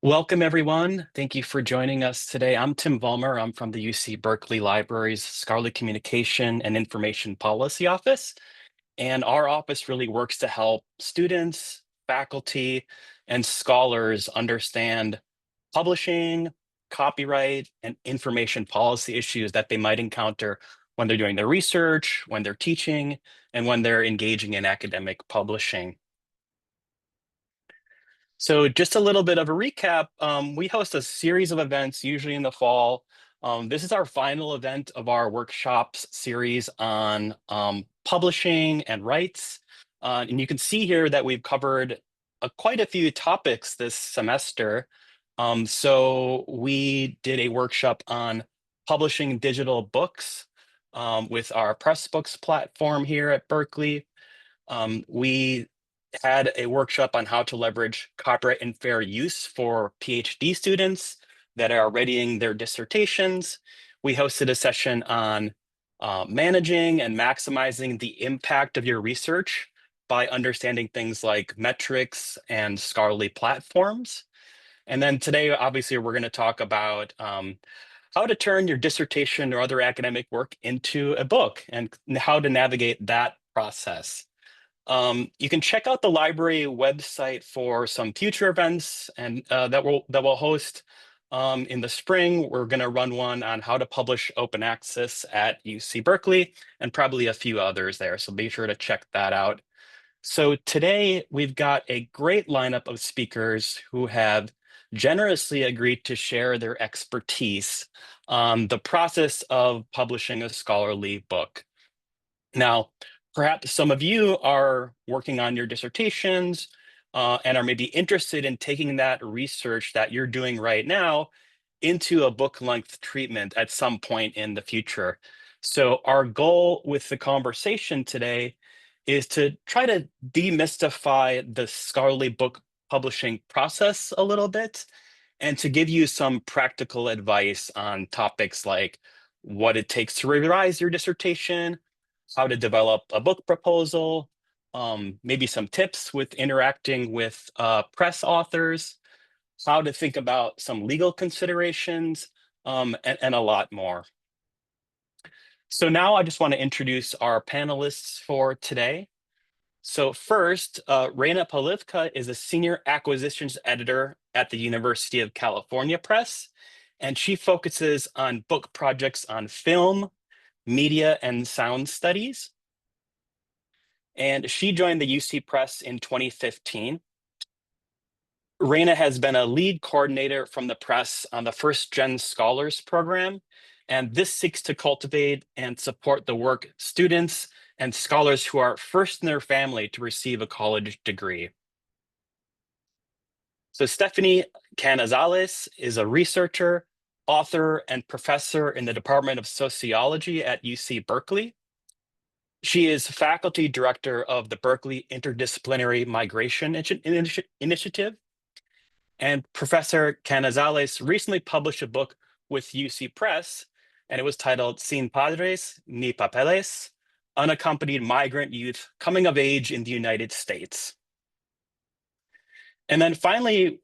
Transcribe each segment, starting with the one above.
Welcome, everyone. Thank you for joining us today. I'm Tim Vollmer. I'm from the UC Berkeley Library's Scholarly Communication and Information Policy Office. And our office really works to help students, faculty, and scholars understand publishing, copyright, and information policy issues that they might encounter when they're doing their research, when they're teaching, and when they're engaging in academic publishing. So just a little bit of a recap. We host a series of events, usually in the fall. This is our final event of our workshops series on publishing and rights. And you can see here that we've covered quite a few topics this semester. So we did a workshop on publishing digital books with our Pressbooks platform here at Berkeley. We had a workshop on how to leverage copyright and fair use for PhD students that are readying their dissertations. We hosted a session on managing and maximizing the impact of your research by understanding things like metrics and scholarly platforms. And then today, obviously, we're going to talk about how to turn your dissertation or other academic work into a book and how to navigate that process. You can check out the library website for some future events and that we'll host in the spring. We're going to run one on how to publish open access at UC Berkeley and probably a few others there. So be sure to check that out. So today we've got a great lineup of speakers who have generously agreed to share their expertise on the process of publishing a scholarly book. Now, perhaps some of you are working on your dissertations and are maybe interested in taking that research that you're doing right now into a book-length treatment at some point in the future. So our goal with the conversation today is to try to demystify the scholarly book publishing process a little bit and to give you some practical advice on topics like what it takes to revise your dissertation, how to develop a book proposal, maybe some tips with interacting with press authors, how to think about some legal considerations, and a lot more. So now I just want to introduce our panelists for today. So first, Raina Polivka is a senior acquisitions editor at the University of California Press, and she focuses on book projects on film, media, and sound studies. And she joined the UC Press in 2015. Raina has been a lead coordinator from the press on the First Gen Scholars program, and this seeks to cultivate and support the work students and scholars who are first in their family to receive a college degree. So Stephanie Canizales is a researcher, author, and professor in the Department of Sociology at UC Berkeley. She is faculty director of the Berkeley Interdisciplinary Migration Initiative. And Professor Canizales recently published a book with UC Press, and it was titled Sin Padres ni Papeles, Unaccompanied Migrant Youth Coming of Age in the United States. And then finally,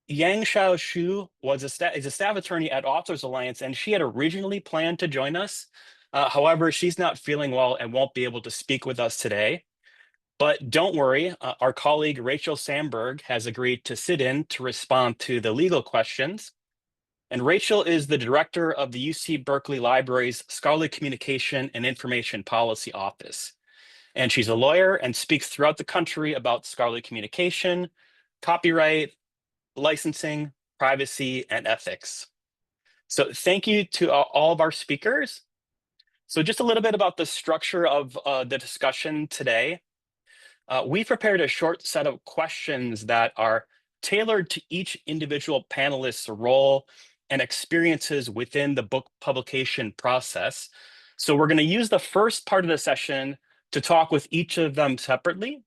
Yang Xiao Shu is a staff attorney at Authors Alliance, and she had originally planned to join us. However, she's not feeling well and won't be able to speak with us today. But don't worry, our colleague Rachael Samberg has agreed to sit in to respond to the legal questions. And Rachael is the director of the UC Berkeley Library's Scholarly Communication and Information Policy Office. And she's a lawyer and speaks throughout the country about scholarly communication, copyright, licensing, privacy, and ethics. So thank you to all of our speakers. So just a little bit about the structure of the discussion today. We prepared a short set of questions that are tailored to each individual panelist's role and experiences within the book publication process. So we're going to use the first part of the session to talk with each of them separately.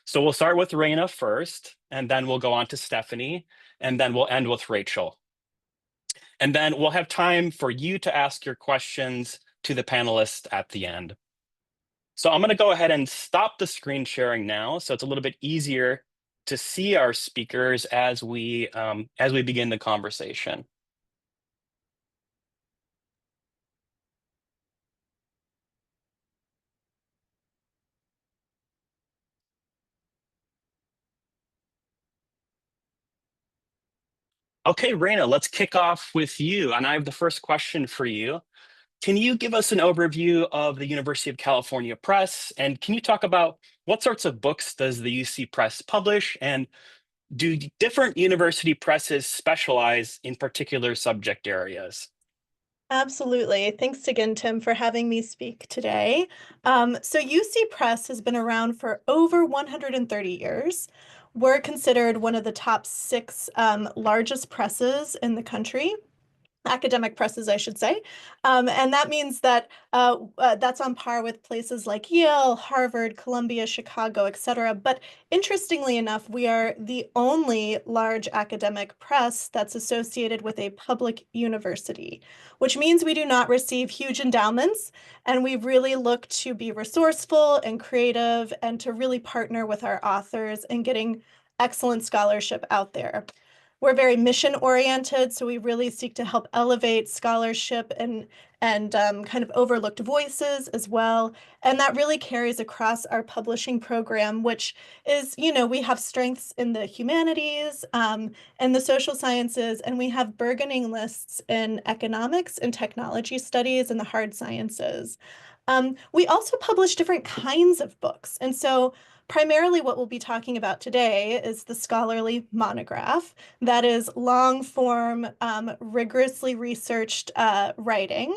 So we'll start with Raina first, and then we'll go on to Stephanie, and then we'll end with Rachael. And then we'll have time for you to ask your questions to the panelists at the end. So I'm going to go ahead and stop the screen sharing now, so it's a little bit easier to see our speakers as we begin the conversation. Okay, Raina, let's kick off with you. And I have the first question for you. Can you give us an overview of the University of California Press? And can you talk about what sorts of books does the UC Press publish? And do different university presses specialize in particular subject areas? Absolutely. Thanks again, Tim, for having me speak today. So UC Press has been around for over 130 years. We're considered one of the top six largest presses in the country. Academic presses, I should say. And that means that that's on par with places like Yale, Harvard, Columbia, Chicago, etc. But interestingly enough, we are the only large academic press that's associated with a public university, which means we do not receive huge endowments, and we really look to be resourceful and creative and to really partner with our authors in getting excellent scholarship out there. We're very mission oriented, so we really seek to help elevate scholarship and kind of overlooked voices as well. And that really carries across our publishing program, which is, we have strengths in the humanities and the social sciences, and we have burgeoning lists in economics and technology studies and the hard sciences. We also publish different kinds of books. And so primarily what we'll be talking about today is the scholarly monograph. That is long form, rigorously researched writing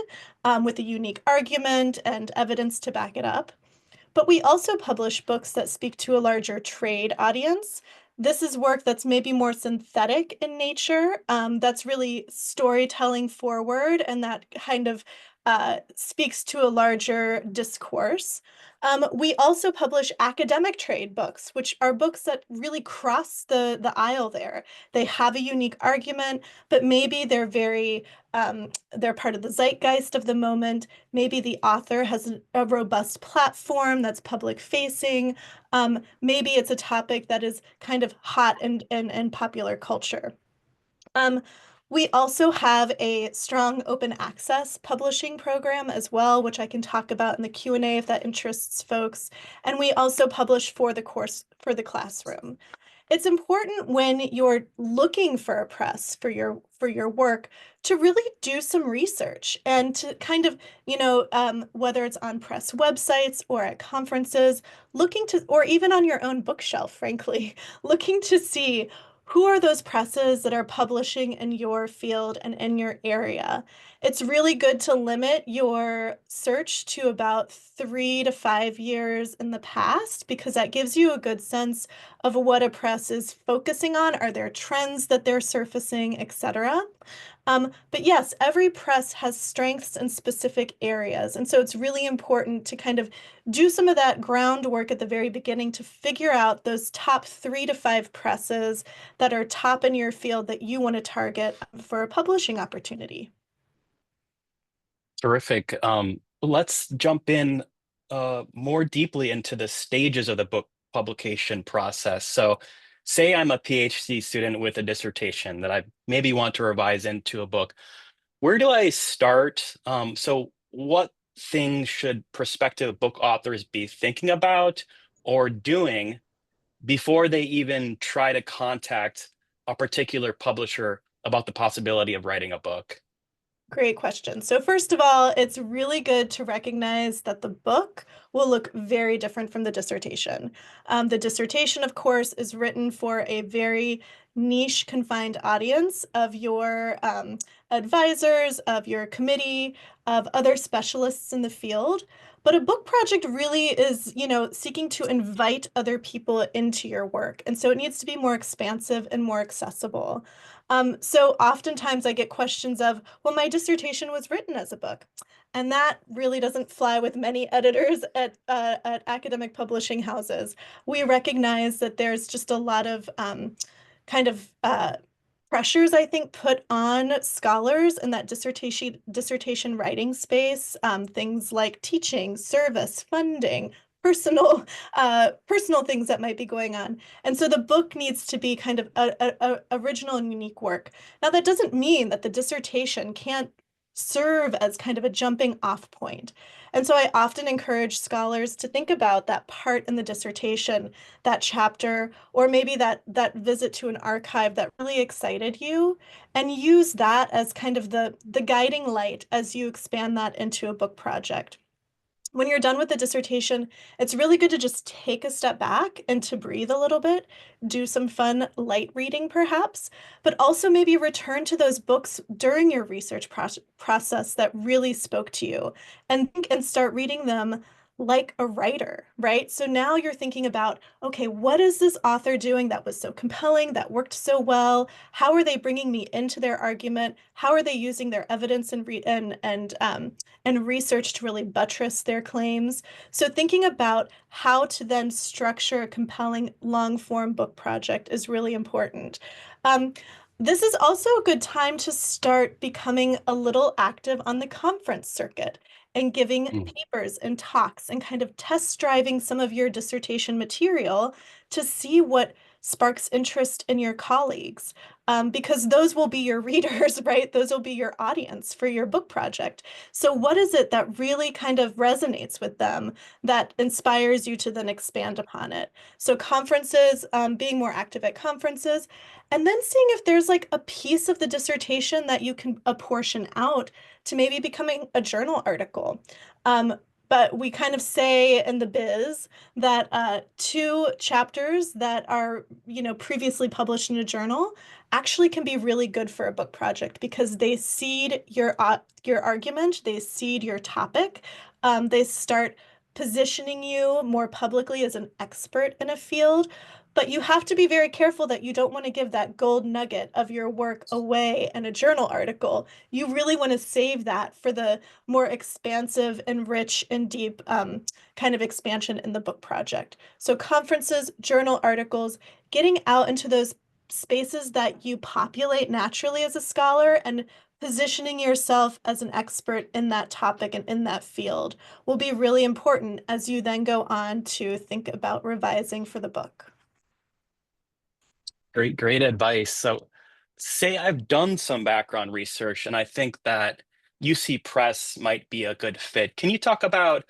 with a unique argument and evidence to back it up. But we also publish books that speak to a larger trade audience. This is work that's maybe more synthetic in nature, that's really storytelling forward, and that kind of speaks to a larger discourse. We also publish academic trade books, which are books that really cross the aisle there. They have a unique argument, but maybe they're part of the zeitgeist of the moment. Maybe the author has a robust platform that's public facing. Maybe it's a topic that is kind of hot and popular culture. Um, we also have a strong open access publishing program as well, which I can talk about in the Q&A if that interests folks. And we also publish for the course, for the classroom. It's important when you're looking for a press for your work to really do some research and to kind of, whether it's on press websites or at conferences, looking to, or even on your own bookshelf, frankly, looking to see who are those presses that are publishing in your field and in your area. It's really good to limit your search to about 3 to 5 years in the past because that gives you a good sense of what a press is focusing on. Are there trends that they're surfacing, etc.? But yes, every press has strengths in specific areas. And so it's really important to kind of do some of that groundwork at the very beginning to figure out those top 3 to 5 presses that are top in your field that you want to target for a publishing opportunity. Terrific. Let's jump in more deeply into the stages of the book publication process. So, say I'm a PhD student with a dissertation that I maybe want to revise into a book. Where do I start? So, what things should prospective book authors be thinking about or doing before they even try to contact a particular publisher about the possibility of writing a book? Great question. So first of all, it's really good to recognize that the book will look very different from the dissertation. The dissertation, of course, is written for a very niche confined audience of your advisors, of your committee, of other specialists in the field. But a book project really is, seeking to invite other people into your work. And so it needs to be more expansive and more accessible. So oftentimes I get questions of, well, my dissertation was written as a book. And that really doesn't fly with many editors at academic publishing houses. We recognize that there's just a lot of kind of pressures I think put on scholars in that dissertation writing space, things like teaching, service, funding, personal things that might be going on. And so the book needs to be kind of a original and unique work. Now, that doesn't mean that the dissertation can't serve as kind of a jumping off point. And so I often encourage scholars to think about that part in the dissertation, that chapter, or maybe that visit to an archive that really excited you, and use that as kind of the guiding light as you expand that into a book project. When you're done with the dissertation, it's really good to just take a step back and to breathe a little bit, do some fun light reading perhaps, but also maybe return to those books during your research process that really spoke to you and think and start reading them like a writer, right? So now you're thinking about, okay, what is this author doing that was so compelling, that worked so well? How are they bringing me into their argument? How are they using their evidence and research to really buttress their claims? So thinking about how to then structure a compelling long form book project is really important. Um, this is also a good time to start becoming a little active on the conference circuit and giving Mm. papers and talks and kind of test driving some of your dissertation material to see what sparks interest in your colleagues. Because those will be your readers, right? Those will be your audience for your book project. So what is it that really kind of resonates with them that inspires you to then expand upon it? So conferences, being more active at conferences, and then seeing if there's like a piece of the dissertation that you can apportion out to maybe becoming a journal article. Um, but we kind of say in the biz that two chapters that are, previously published in a journal actually can be really good for a book project because they seed your argument, they seed your topic, they start positioning you more publicly as an expert in a field. But you have to be very careful that you don't want to give that gold nugget of your work away in a journal article. You really want to save that for the more expansive and rich and deep kind of expansion in the book project. So conferences, journal articles, getting out into those spaces that you populate naturally as a scholar and positioning yourself as an expert in that topic and in that field will be really important as you then go on to think about revising for the book. Great advice. So, say I've done some background research and I think that UC Press might be a good fit. Can you talk about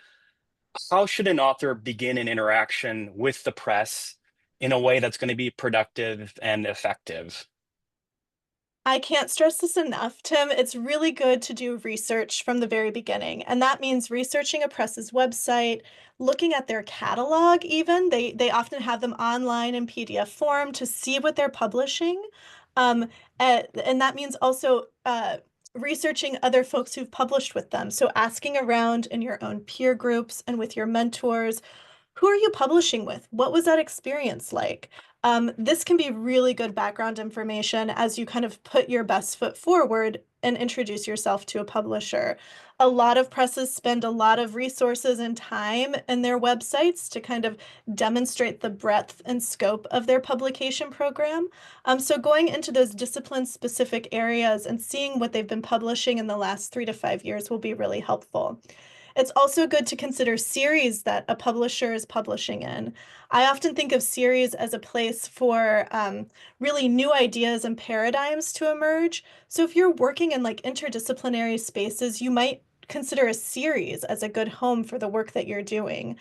how should an author begin an interaction with the press in a way that's going to be productive and effective? I can't stress this enough, Tim. It's really good to do research from the very beginning. And that means researching a press's website, looking at their catalog even. They often have them online in PDF form to see what they're publishing. Um, and that means also researching other folks who've published with them. So asking around in your own peer groups and with your mentors, who are you publishing with? What was that experience like? This can be really good background information as you kind of put your best foot forward and introduce yourself to a publisher. A lot of presses spend a lot of resources and time in their websites to kind of demonstrate the breadth and scope of their publication program. So going into those discipline-specific areas and seeing what they've been publishing in the last 3 to 5 years will be really helpful. It's also good to consider series that a publisher is publishing in. I often think of series as a place for really new ideas and paradigms to emerge. So if you're working in like interdisciplinary spaces, you might consider a series as a good home for the work that you're doing.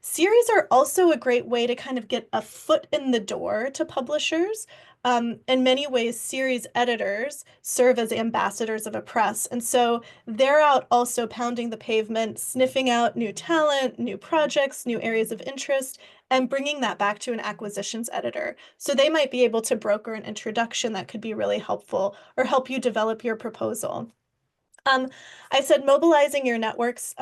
Series are also a great way to kind of get a foot in the door to publishers. In many ways, series editors serve as ambassadors of a press. And so they're out also pounding the pavement, sniffing out new talent, new projects, new areas of interest, and bringing that back to an acquisitions editor. So they might be able to broker an introduction that could be really helpful or help you develop your proposal. I said mobilizing your networks,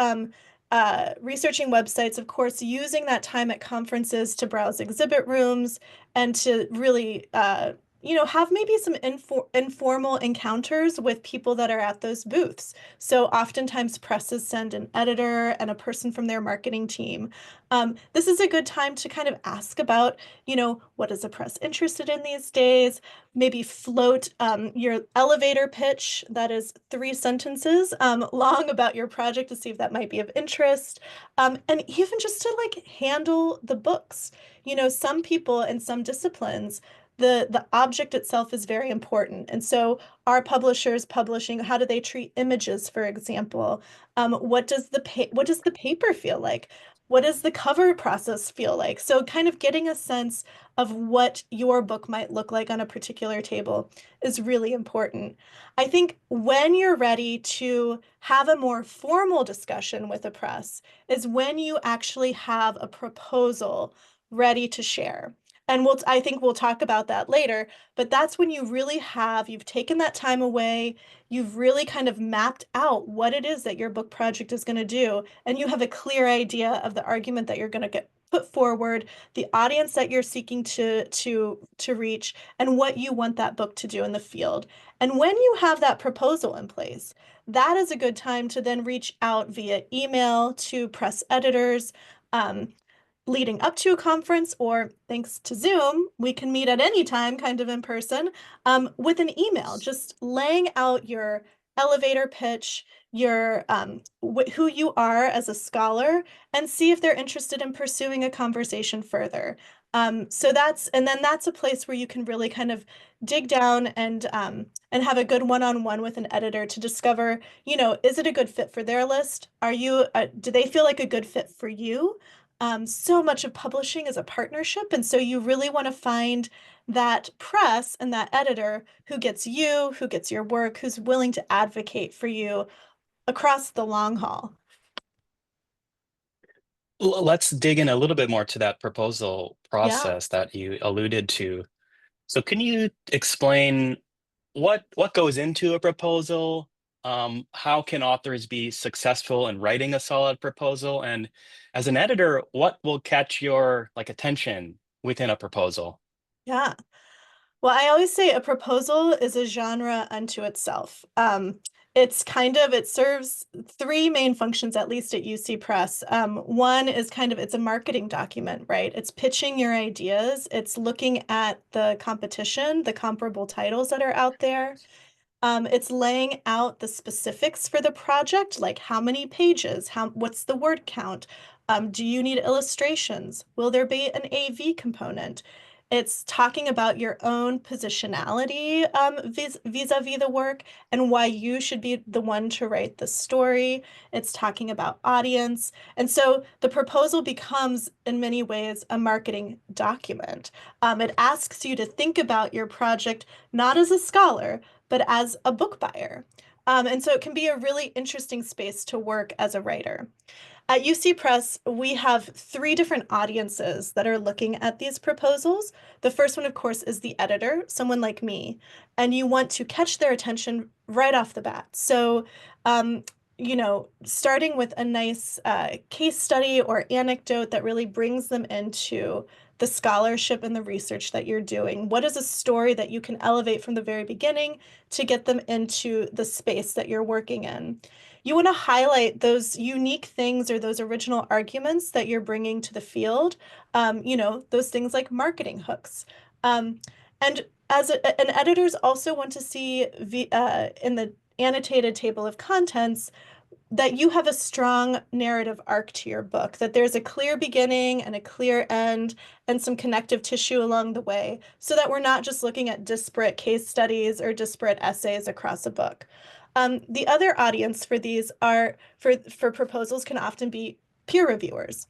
researching websites, of course, using that time at conferences to browse exhibit rooms and to really, have maybe some informal encounters with people that are at those booths. So oftentimes presses send an editor and a person from their marketing team. This is a good time to kind of ask about, what is the press interested in these days? Maybe float your elevator pitch that is 3 sentences long about your project to see if that might be of interest. And even just to like handle the books. Some people in some disciplines, the object itself is very important. And so are publishers publishing, how do they treat images, for example? What does the paper feel like? What does the cover process feel like? So kind of getting a sense of what your book might look like on a particular table is really important. I think when you're ready to have a more formal discussion with the press is when you actually have a proposal ready to share. And I think we'll talk about that later, but that's when you've taken that time away, you've really kind of mapped out what it is that your book project is going to do, and you have a clear idea of the argument that you're going to get put forward, the audience that you're seeking to reach, and what you want that book to do in the field. And when you have that proposal in place, that is a good time to then reach out via email to press editors. Um, Leading up to a conference, or thanks to Zoom, we can meet at any time, kind of in person, with an email, just laying out your elevator pitch, your who you are as a scholar, and see if they're interested in pursuing a conversation further. And then that's a place where you can really kind of dig down and have a good one-on-one with an editor to discover, is it a good fit for their list? Do they feel like a good fit for you? So much of publishing is a partnership, and so you really want to find that press and that editor who gets you, who gets your work, who's willing to advocate for you across the long haul. Let's dig in a little bit more to that proposal Yeah. process that you alluded to. So can you explain what goes into a proposal? How can authors be successful in writing a solid proposal? And as an editor, what will catch your attention within a proposal? Yeah. Well, I always say a proposal is a genre unto itself. It serves three main functions, at least at UC Press. One is it's a marketing document, right? It's pitching your ideas. It's looking at the competition, the comparable titles that are out there. It's laying out the specifics for the project, like how many pages, what's the word count? Do you need illustrations? Will there be an AV component? It's talking about your own positionality vis-a-vis the work and why you should be the one to write the story. It's talking about audience. And so the proposal becomes, in many ways, a marketing document. It asks you to think about your project not as a scholar, but as a book buyer. And so it can be a really interesting space to work as a writer. At UC Press, we have 3 different audiences that are looking at these proposals. The first one, of course, is the editor, someone like me, and you want to catch their attention right off the bat. So, starting with a nice case study or anecdote that really brings them into the scholarship and the research that you're doing. What is a story that you can elevate from the very beginning to get them into the space that you're working in? You want to highlight those unique things or those original arguments that you're bringing to the field. Those things like marketing hooks. And and editors also want to see in the annotated table of contents that you have a strong narrative arc to your book, that there's a clear beginning and a clear end and some connective tissue along the way, so that we're not just looking at disparate case studies or disparate essays across a book. The other audience for these are for proposals can often be peer reviewers.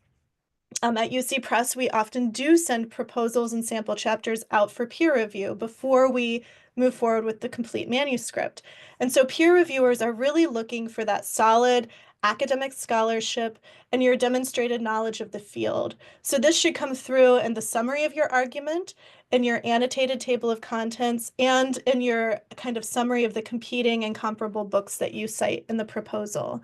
At UC Press, we often do send proposals and sample chapters out for peer review before we move forward with the complete manuscript. And so peer reviewers are really looking for that solid academic scholarship and your demonstrated knowledge of the field. So this should come through in the summary of your argument, in your annotated table of contents, and in your kind of summary of the competing and comparable books that you cite in the proposal.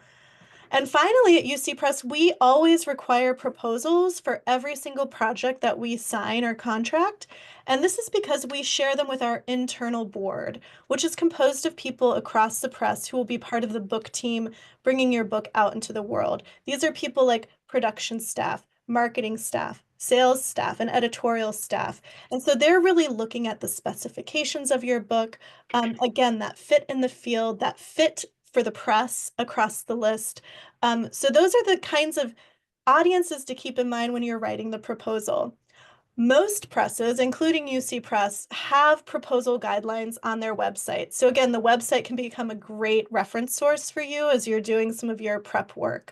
And finally, at UC Press, we always require proposals for every single project that we sign or contract. And this is because we share them with our internal board, which is composed of people across the press who will be part of the book team bringing your book out into the world. These are people like production staff, marketing staff, sales staff, and editorial staff. And so they're really looking at the specifications of your book. Again, that fit in the field, that fit for the press across the list. So those are the kinds of audiences to keep in mind when you're writing the proposal. Most presses, including UC Press, have proposal guidelines on their website. So again, the website can become a great reference source for you as you're doing some of your prep work.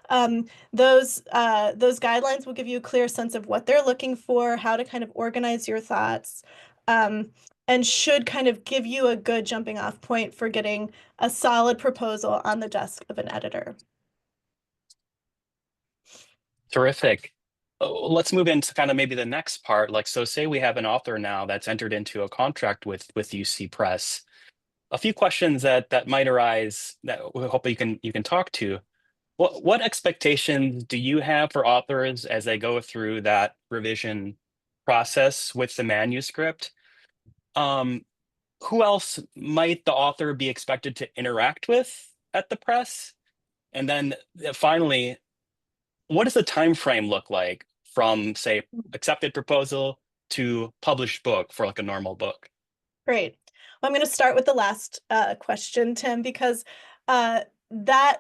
Those guidelines will give you a clear sense of what they're looking for, how to kind of organize your thoughts, um, and should kind of give you a good jumping off point for getting a solid proposal on the desk of an editor. Terrific. Let's move into kind of maybe the next part. Like, so say we have an author now that's entered into a contract with UC Press. A few questions that might arise that we hope you can talk to. What expectations do you have for authors as they go through that revision process with the manuscript? Um, who else might the author be expected to interact with at the press? And then finally, what does the time frame look like from, say, accepted proposal to published book for like a normal book? Great. Well, I'm going to start with the last question, Tim, because uh, that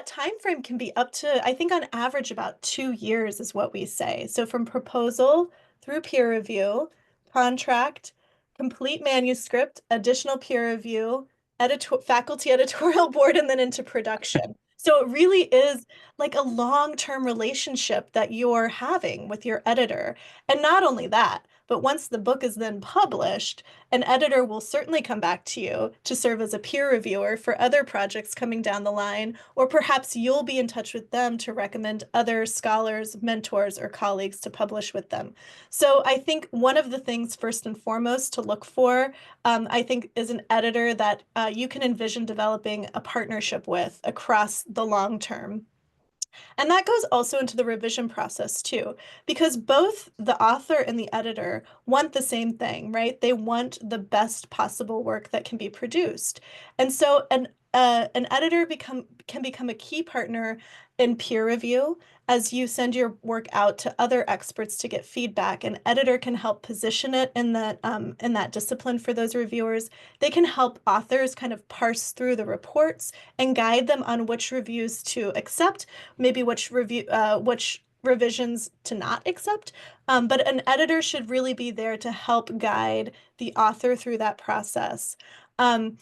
time frame can be up to, I think, on average about 2 years is what we say. So from proposal through peer review, contract, complete manuscript, additional peer review, editor faculty editorial board, and then into production. So it really is like a long-term relationship that you're having with your editor. And not only that, but once the book is then published, an editor will certainly come back to you to serve as a peer reviewer for other projects coming down the line, or perhaps you'll be in touch with them to recommend other scholars, mentors, or colleagues to publish with them. So I think one of the things first and foremost to look for, I think, is an editor that you can envision developing a partnership with across the long term. And that goes also into the revision process too, because both the author and the editor want the same thing, right? They want the best possible work that can be produced. And so an editor can become a key partner in peer review as you send your work out to other experts to get feedback. An editor can help position it in that discipline for those reviewers. They can help authors kind of parse through the reports and guide them on which reviews to accept, maybe which revisions to not accept. But an editor should really be there to help guide the author through that process. Um,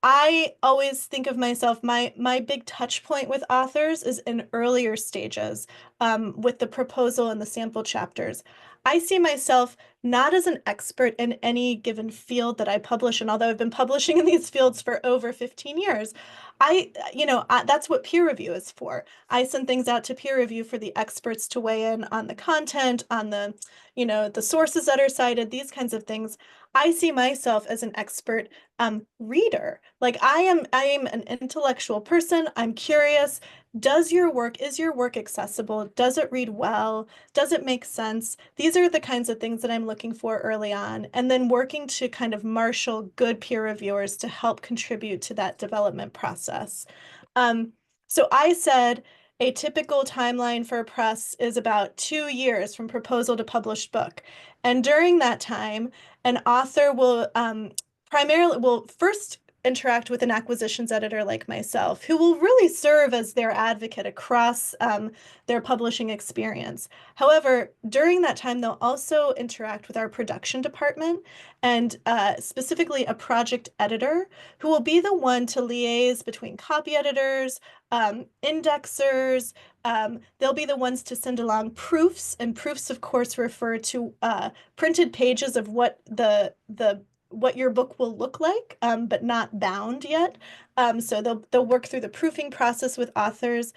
I always think of myself, my big touch point with authors is in earlier stages, with the proposal and the sample chapters. I see myself not as an expert in any given field that I publish in, although I've been publishing in these fields for over 15 years. That's what peer review is for. I send things out to peer review for the experts to weigh in on the content, on the sources that are cited, these kinds of things. I see myself as an expert reader. Like I am an intellectual person. I'm curious. Is your work accessible? Does it read well? Does it make sense? These are the kinds of things that I'm looking for early on, and then working to kind of marshal good peer reviewers to help contribute to that development process. Um, so I said a typical timeline for a press is about 2 years from proposal to published book. And during that time, an author will first interact with an acquisitions editor like myself, who will really serve as their advocate across their publishing experience. However, during that time, they'll also interact with our production department and specifically a project editor who will be the one to liaise between copy editors, indexers. They'll be the ones to send along proofs, and proofs, of course, refer to printed pages of what your book will look like, but not bound yet. So they'll work through the proofing process with authors.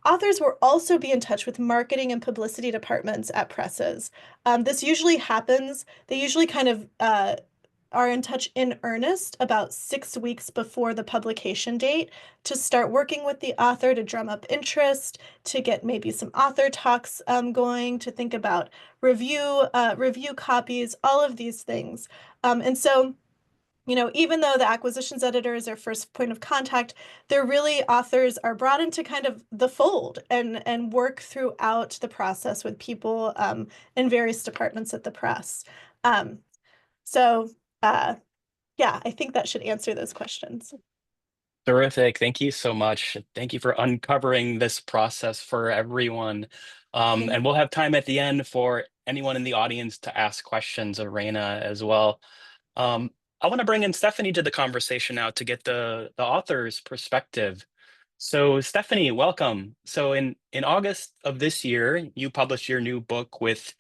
Authors will also be in touch with marketing and publicity departments at presses. This usually happens. They usually kind of are in touch in earnest about 6 weeks before the publication date to start working with the author to drum up interest, to get maybe some author talks going, to think about review copies, all of these things. And so even though the acquisitions editor is their first point of contact, they're really authors are brought into kind of the fold and work throughout the process with people in various departments at the press. Um, so yeah, I think that should answer those questions. Terrific. Thank you so much. Thank you for uncovering this process for everyone. Thank And we'll have time at the end for anyone in the audience to ask questions of Raina as well. Um, I want to bring in Stephanie to the conversation now to get the author's perspective. So Stephanie, welcome. So in August of this year, you published your new book with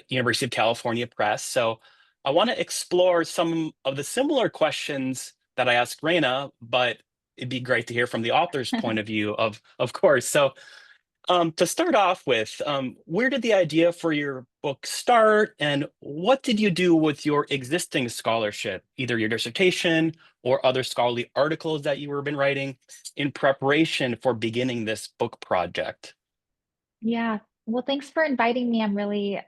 University of California Press. So I want to explore some of the similar questions that I asked Raina, but it'd be great to hear from the author's point of view, of course. So to start off with, where did the idea for your book start, and what did you do with your existing scholarship, either your dissertation or other scholarly articles that you were been writing in preparation for beginning this book project? Yeah. Well, thanks for inviting me. I'm really,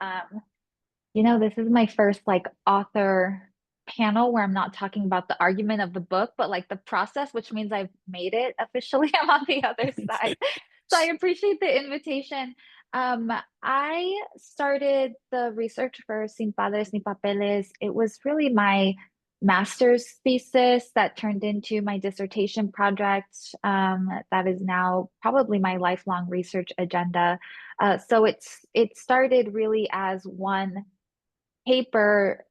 this is my first like author panel where I'm not talking about the argument of the book, but like the process, which means I've made it officially. I'm on the other side. So I appreciate the invitation. I started the research for Sin Padres ni Papeles. It was really my master's thesis that turned into my dissertation project, that is now probably my lifelong research agenda. So it started really as one paper,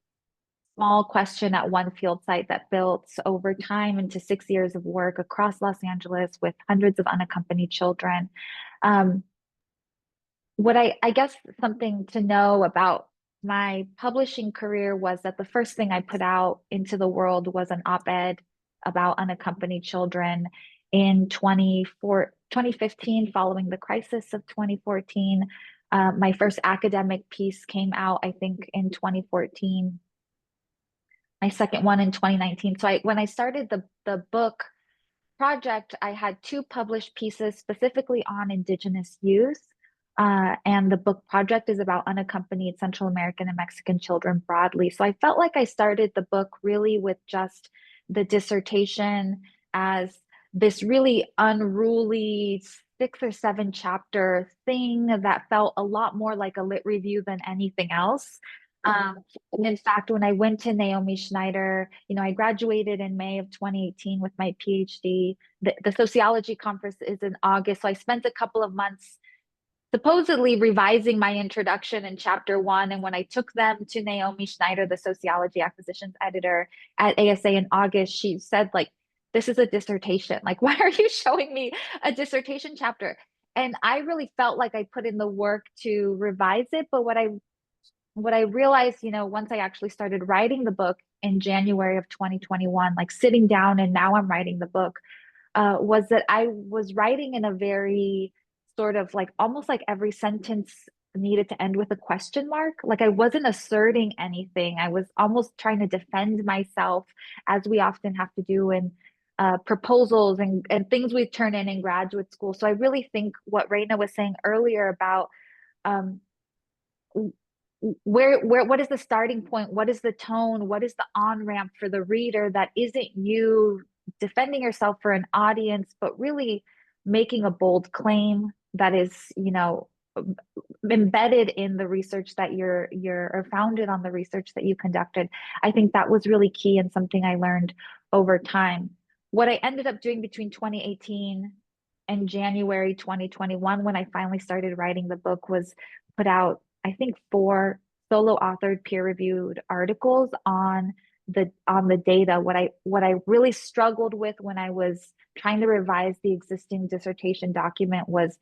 small question at one field site that built over time into 6 years of work across Los Angeles with hundreds of unaccompanied children. Um, what I guess something to know about my publishing career was that the first thing I put out into the world was an op-ed about unaccompanied children in 2015, following the crisis of 2014. My first academic piece came out, I think, in 2014. My second one in 2019. So when I started the book project, I had two published pieces specifically on Indigenous youth. And the book project is about unaccompanied Central American and Mexican children broadly. So I felt like I started the book really with just the dissertation as this really unruly 6 or 7 chapter thing that felt a lot more like a lit review than anything else. And in fact, when I went to Naomi Schneider, I graduated in May of 2018 with my PhD. The sociology conference is in August. So I spent a couple of months supposedly revising my introduction in chapter one. And when I took them to Naomi Schneider, the sociology acquisitions editor at ASA in August, she said, like, this is a dissertation. Like, why are you showing me a dissertation chapter? And I really felt like I put in the work to revise it. But what I realized, once I actually started writing the book in January of 2021, like sitting down and now I'm writing the book, was that I was writing in a very sort of like almost like every sentence needed to end with a question mark. Like I wasn't asserting anything. I was almost trying to defend myself, as we often have to do in proposals and things we turn in graduate school. So I really think what Raina was saying earlier about um, what is the starting point, what is the tone, what is the on ramp for the reader that isn't you defending yourself for an audience but really making a bold claim that is embedded in the research that you're or founded on the research that you conducted. I think that was really key and something I learned over time. What I ended up doing between 2018 and January 2021, when I finally started writing the book, was put out, I think, 4 solo authored peer reviewed articles on the data. What I really struggled with when I was trying to revise the existing dissertation document was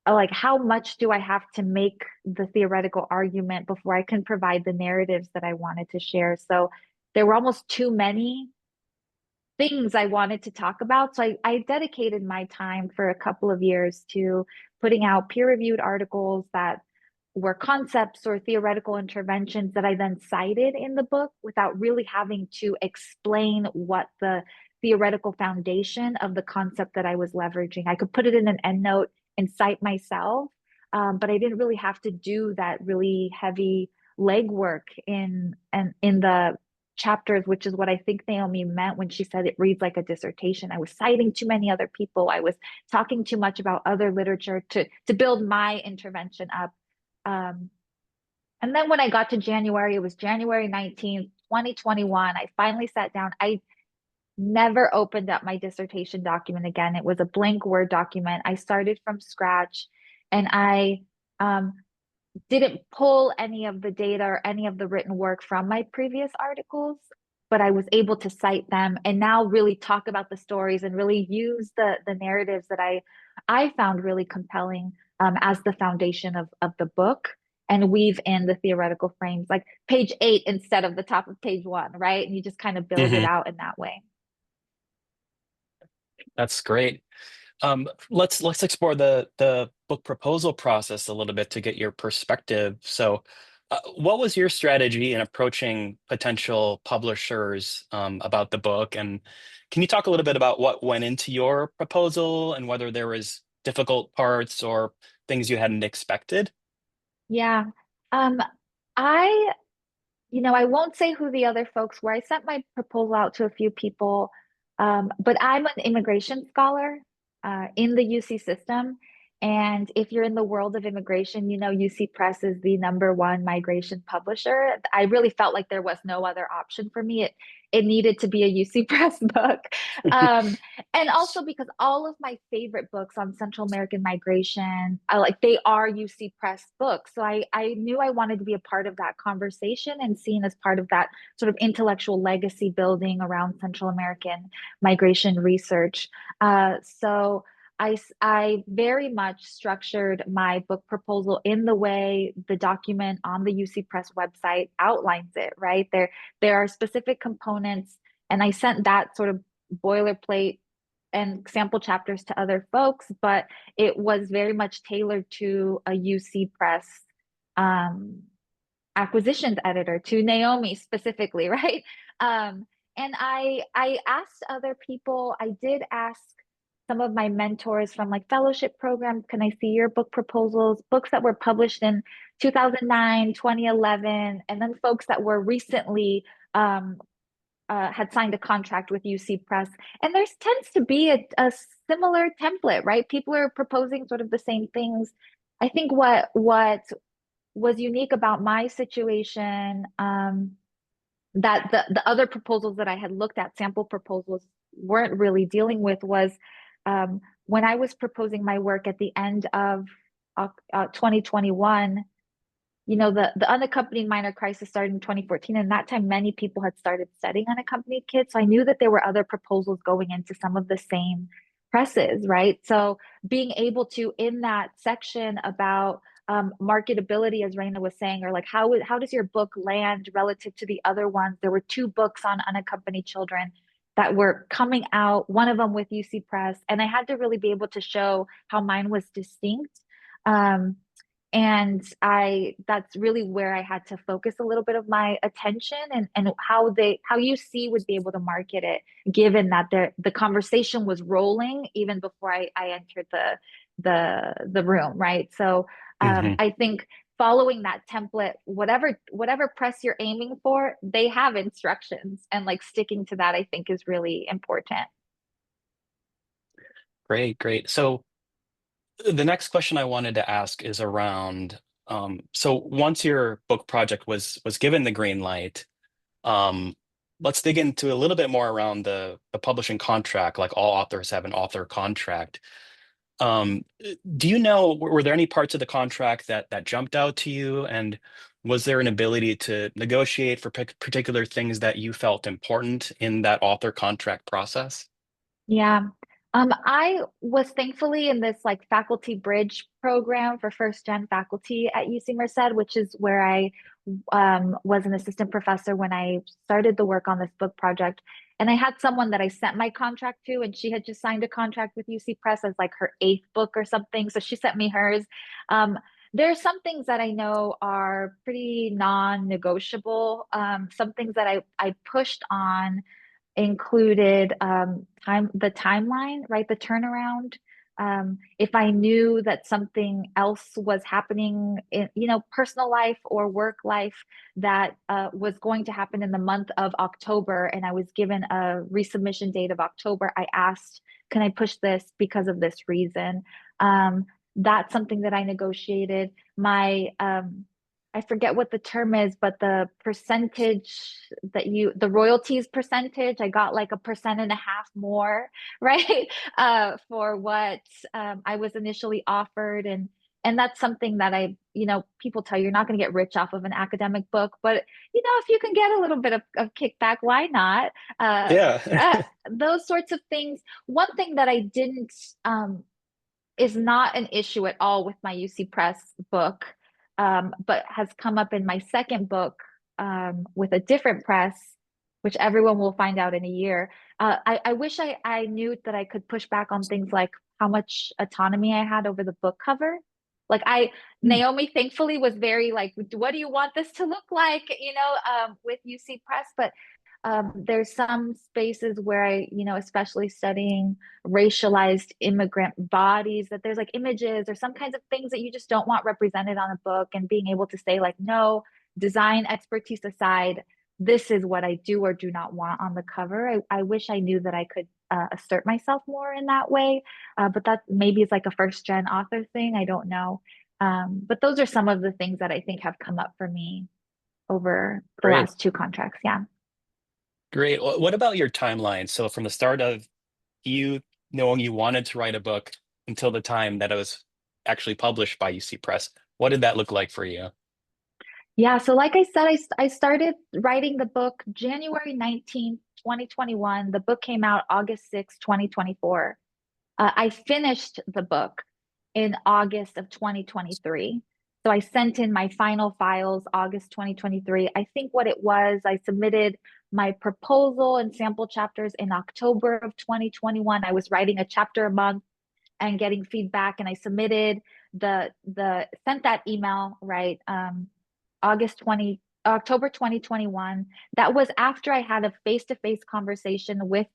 like, how much do I have to make the theoretical argument before I can provide the narratives that I wanted to share? So there were almost too many things I wanted to talk about. So I dedicated my time for a couple of years to putting out peer reviewed articles that were concepts or theoretical interventions that I then cited in the book without really having to explain what the theoretical foundation of the concept that I was leveraging. I could put it in an endnote and cite myself, but I didn't really have to do that really heavy legwork in the chapters, which is what I think Naomi meant when she said it reads like a dissertation. I was citing too many other people. I was talking too much about other literature to build my intervention up. Um, and then when I got to January, it was January 19th, 2021. I finally sat down. I never opened up my dissertation document again. It was a blank Word document. I started from scratch and I um, didn't pull any of the data or any of the written work from my previous articles, but I was able to cite them and now really talk about the stories and really use the narratives that I found really compelling as the foundation of the book and weave in the theoretical frames, like page 8 instead of the top of page 1, right? And you just kind of build it Hmm. out in that way. That's great. Let's explore the book proposal process a little bit to get your perspective. So, what was your strategy in approaching potential publishers about the book? And can you talk a little bit about what went into your proposal and whether there was difficult parts or things you hadn't expected? Yeah. Um, I I won't say who the other folks were. I sent my proposal out to a few people, but I'm an immigration scholar in the UC system. And if you're in the world of immigration, UC Press is the #1 migration publisher. I really felt like there was no other option for me. It needed to be a UC Press book. Um, and also because all of my favorite books on Central American migration, they are UC Press books. So I knew I wanted to be a part of that conversation and seen as part of that sort of intellectual legacy building around Central American migration research. So I very much structured my book proposal in the way the document on the UC Press website outlines it, right? There are specific components, and I sent that sort of boilerplate and sample chapters to other folks, but it was very much tailored to a UC Press um, acquisitions editor, to Naomi specifically, right? Um, and I asked other people. I did ask some of my mentors from like fellowship programs, can I see your book proposals, books that were published in 2009, 2011, and then folks that were recently had signed a contract with UC Press. And there tends to be a similar template, right? People are proposing sort of the same things. I think what was unique about my situation, that the other proposals that I had looked at, sample proposals, weren't really dealing with was when I was proposing my work at the end of 2021. The unaccompanied minor crisis started in 2014, and that time many people had started studying unaccompanied kids. So I knew that there were other proposals going into some of the same presses, right? So being able to, in that section about marketability, as Raina was saying, or like how does your book land relative to the other ones? There were 2 books on unaccompanied children that were coming out, one of them with UC Press, and I had to really be able to show how mine was distinct. Um, and that's really where I had to focus a little bit of my attention, and how UC would be able to market it, given that the conversation was rolling even before I entered the room, right? So Hmm. I think following that template, whatever press you're aiming for, they have instructions, and like sticking to that I think is really important. Great, great. So the next question I wanted to ask is around, so once your book project was given the green light, um, let's dig into a little bit more around the publishing contract. Like all authors have an author contract. Um, do you know, were there any parts of the contract that jumped out to you? And was there an ability to negotiate for particular things that you felt important in that author contract process? Yeah. I was thankfully in this like faculty bridge program for first gen faculty at UC Merced, which is where I was an assistant professor when I started the work on this book project. And I had someone that I sent my contract to, and she had just signed a contract with UC Press as like her 8th book or something. So she sent me hers. Um, There are some things that I know are pretty non-negotiable. Some things that I pushed on included the timeline, right? The turnaround. If I knew that something else was happening in, personal life or work life that was going to happen in the month of October, and I was given a resubmission date of October, I asked, can I push this because of this reason? That's something that I negotiated. I forget what the term is, but the percentage the royalties percentage, I got like 1.5% more, right? For what I was initially offered. And that's something that people tell you you're not going to get rich off of an academic book, but if you can get a little bit of kickback, why not? Uh, Yeah. those sorts of things. One thing that I didn't is not an issue at all with my UC Press book, but has come up in my second book with a different press, which everyone will find out in a year. I wish I knew that I could push back on things like how much autonomy I had over the book cover. Like Naomi thankfully was very like, what do you want this to look like? With UC Press, but there's some spaces where especially studying racialized immigrant bodies, that there's like images or some kinds of things that you just don't want represented on a book, and being able to say like, no, design expertise aside, this is what I do or do not want on the cover. I wish I knew that I could assert myself more in that way, but that maybe is like a first gen author thing. I don't know. But those are some of the things that I think have come up for me over the Great. last two contracts. Yeah. Great. What about your timeline? So from the start of you knowing you wanted to write a book until the time that it was actually published by UC Press, what did that look like for you? Yeah, so like I said, I started writing the book January 19th, 2021. The book came out August 6th, 2024. I finished the book in August of 2023. So I sent in my final files August 2023. I think what it was, I submitted my proposal and sample chapters in October of 2021. I was writing a chapter a month and getting feedback, and I submitted the sent that email, right? October 2021. That was after I had a face-to-face conversation with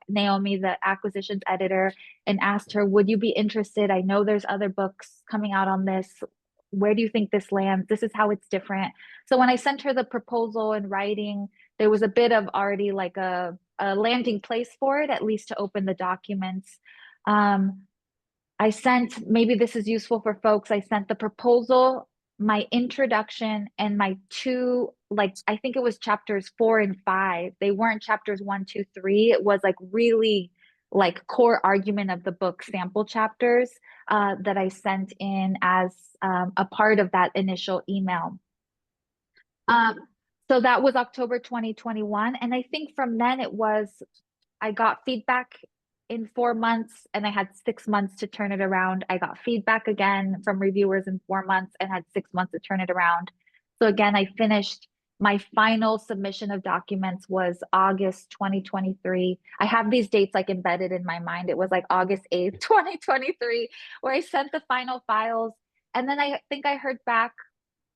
Naomi, the acquisitions editor, and asked her, would you be interested? I know there's other books coming out on this. Where do you think this lands? This is how it's different. So when I sent her the proposal in writing, there was a bit of already like a landing place for it, at least to open the documents. I sent, maybe this is useful for folks, I sent the proposal, my introduction, and my two, like, I think it was chapters 4 and 5. They weren't chapters 1, 2, 3. It was like really like core argument of the book sample chapters that I sent in as a part of that initial email. So that was October 2021. And I think from then I got feedback in 4 months, and I had 6 months to turn it around. I got feedback again from reviewers in 4 months and had 6 months to turn it around. So again, I finished my final submission of documents was August 2023. I have these dates like embedded in my mind. It was like August 8th, 2023, where I sent the final files. And then I think I heard back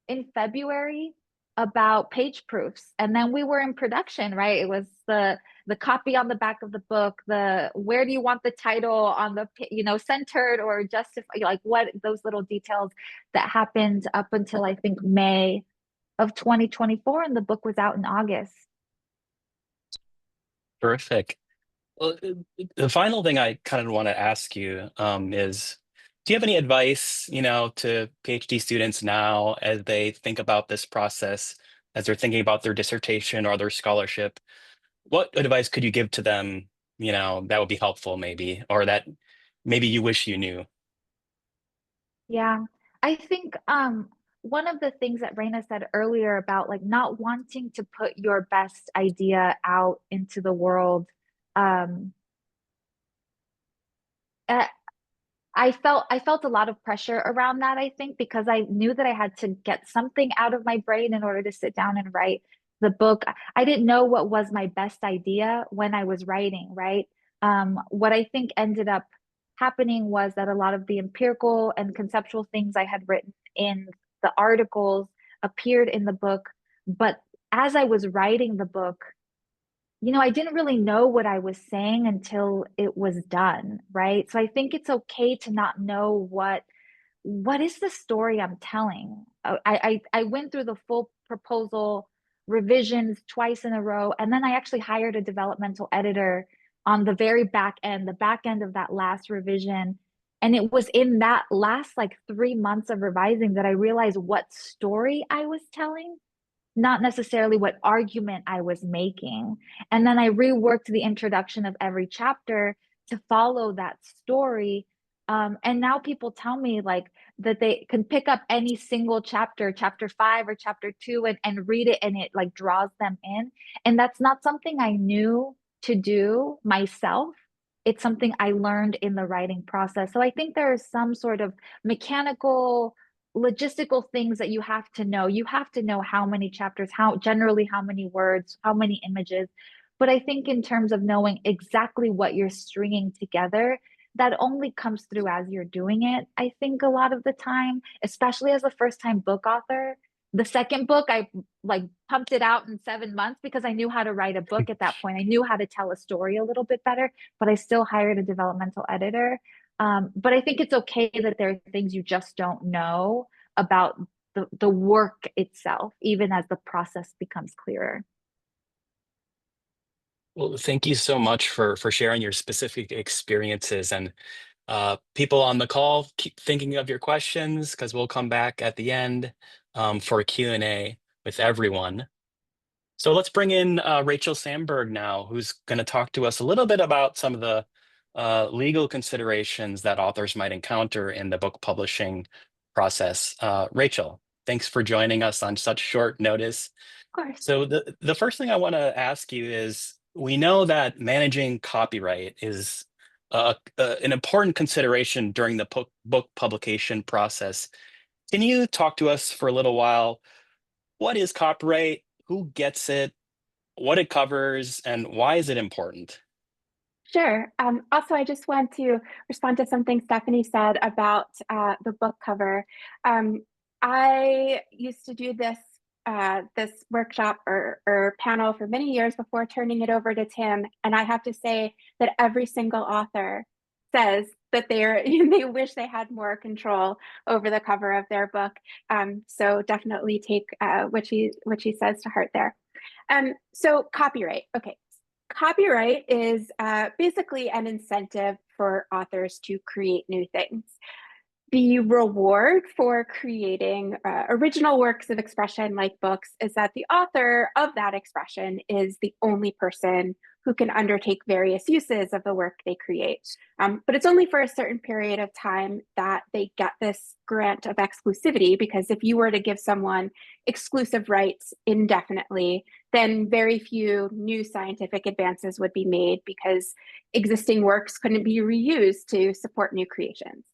in February about page proofs, and then we were in production, right? It was the copy on the back of the book, the where do you want the title on the centered or justify, like what those little details that happened up until I think May of 2024, and the book was out in August. Terrific. Well, the final thing I kind of want to ask you is, do you have any advice, to PhD students now as they think about this process, as they're thinking about their dissertation or their scholarship? What advice could you give to them, that would be helpful maybe, or that maybe you wish you knew? Yeah, I think one of the things that Raina said earlier about like not wanting to put your best idea out into the world, um, uh, I felt a lot of pressure around that, I think, because I knew that I had to get something out of my brain in order to sit down and write the book. I didn't know what was my best idea when I was writing, right? What I think ended up happening was that a lot of the empirical and conceptual things I had written in the articles appeared in the book. But as I was writing the book, I didn't really know what I was saying until it was done, right? So I think it's okay to not know what is the story I'm telling. I went through the full proposal revisions twice in a row, and then I actually hired a developmental editor on the very back end, the back end of that last revision. And it was in that last like 3 months of revising that I realized what story I was telling, not necessarily what argument I was making. And then I reworked the introduction of every chapter to follow that story. And now people tell me like that they can pick up any single chapter, chapter 5 or chapter 2, and read it, and it like draws them in. And that's not something I knew to do myself. It's something I learned in the writing process. So I think there is some sort of mechanical logistical things that you have to know. You have to know how many chapters, generally how many words, how many images. But I think in terms of knowing exactly what you're stringing together, that only comes through as you're doing it. I think a lot of the time, especially as a first time book author. The second book, I like pumped it out in 7 months because I knew how to write a book at that point. I knew how to tell a story a little bit better, but I still hired a developmental editor. But I think it's okay that there are things you just don't know about the work itself, even as the process becomes clearer. Well, thank you so much for sharing your specific experiences. And people on the call, keep thinking of your questions because we'll come back at the end for a Q&A with everyone. So let's bring in Rachael Samberg now, who's going to talk to us a little bit about some of the legal considerations that authors might encounter in the book publishing process. Rachael, thanks for joining us on such short notice. Of course. So the first thing I want to ask you is, we know that managing copyright is an important consideration during the book publication process. Can you talk to us for a little while? What is copyright? Who gets it? What it covers? And why is it important? Sure. Also, I just want to respond to something Stephanie said about the book cover. I used to do this workshop or panel for many years before turning it over to Tim, and I have to say that every single author says that they wish they had more control over the cover of their book. So definitely take what she says to heart there. So copyright. Okay. Copyright is basically an incentive for authors to create new things. The reward for creating original works of expression like books is that the author of that expression is the only person who can undertake various uses of the work they create. But it's only for a certain period of time that they get this grant of exclusivity, because if you were to give someone exclusive rights indefinitely, then very few new scientific advances would be made because existing works couldn't be reused to support new creations.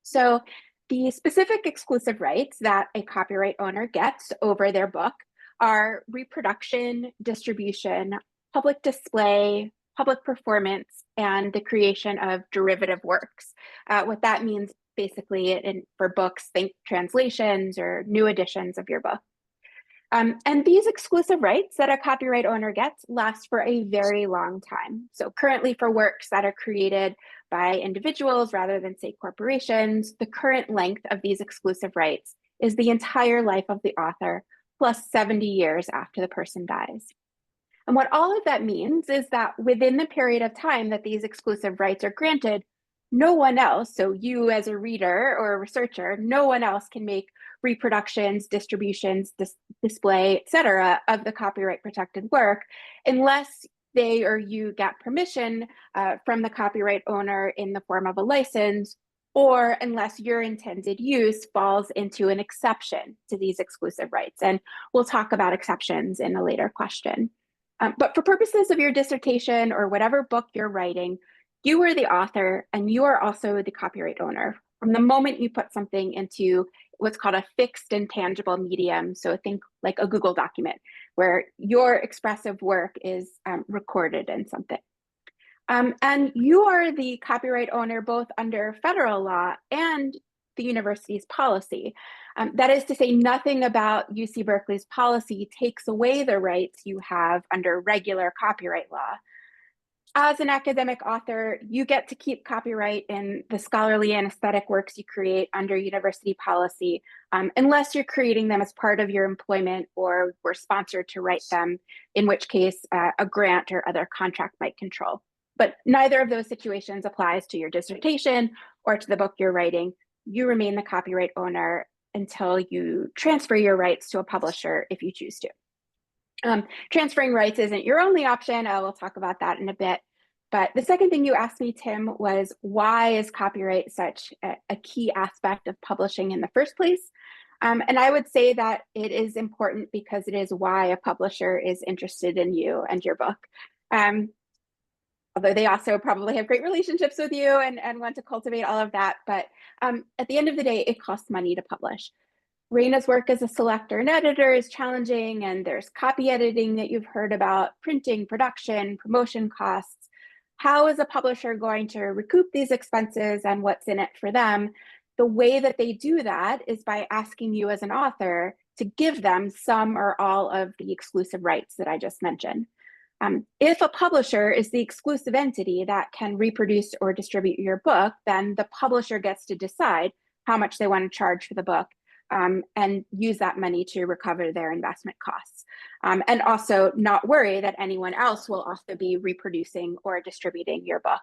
So the specific exclusive rights that a copyright owner gets over their book are reproduction, distribution, public display, public performance, and the creation of derivative works. What that means basically for books, think translations or new editions of your book. And these exclusive rights that a copyright owner gets last for a very long time. So currently for works that are created by individuals rather than, say, corporations, the current length of these exclusive rights is the entire life of the author plus 70 years after the person dies. And what all of that means is that within the period of time that these exclusive rights are granted, no one else, so you as a reader or a researcher, no one else can make reproductions, distributions, display, etc., of the copyright protected work unless they or you get permission from the copyright owner in the form of a license, or unless your intended use falls into an exception to these exclusive rights. And we'll talk about exceptions in a later question. But for purposes of your dissertation or whatever book you're writing, you are the author and you are also the copyright owner from the moment you put something into what's called a fixed and tangible medium. So think like a Google document where your expressive work is recorded in something. And you are the copyright owner both under federal law and the university's policy. That is to say, nothing about UC Berkeley's policy takes away the rights you have under regular copyright law. As an academic author, you get to keep copyright in the scholarly and aesthetic works you create under university policy, unless you're creating them as part of your employment or were sponsored to write them, in which case a grant or other contract might control. But neither of those situations applies to your dissertation or to the book you're writing. You remain the copyright owner until you transfer your rights to a publisher if you choose to. Transferring rights isn't your only option. We'll talk about that in a bit. But the second thing you asked me, Tim, was why is copyright such a key aspect of publishing in the first place? And I would say that it is important because it is why a publisher is interested in you and your book. Although they also probably have great relationships with you and want to cultivate all of that. But at the end of the day, it costs money to publish. Raina's work as a selector and editor is challenging, and there's copy editing that you've heard about, printing, production, promotion costs. How is a publisher going to recoup these expenses and what's in it for them? The way that they do that is by asking you as an author to give them some or all of the exclusive rights that I just mentioned. If a publisher is the exclusive entity that can reproduce or distribute your book, then the publisher gets to decide how much they want to charge for the book. And use that money to recover their investment costs. And also not worry that anyone else will also be reproducing or distributing your book.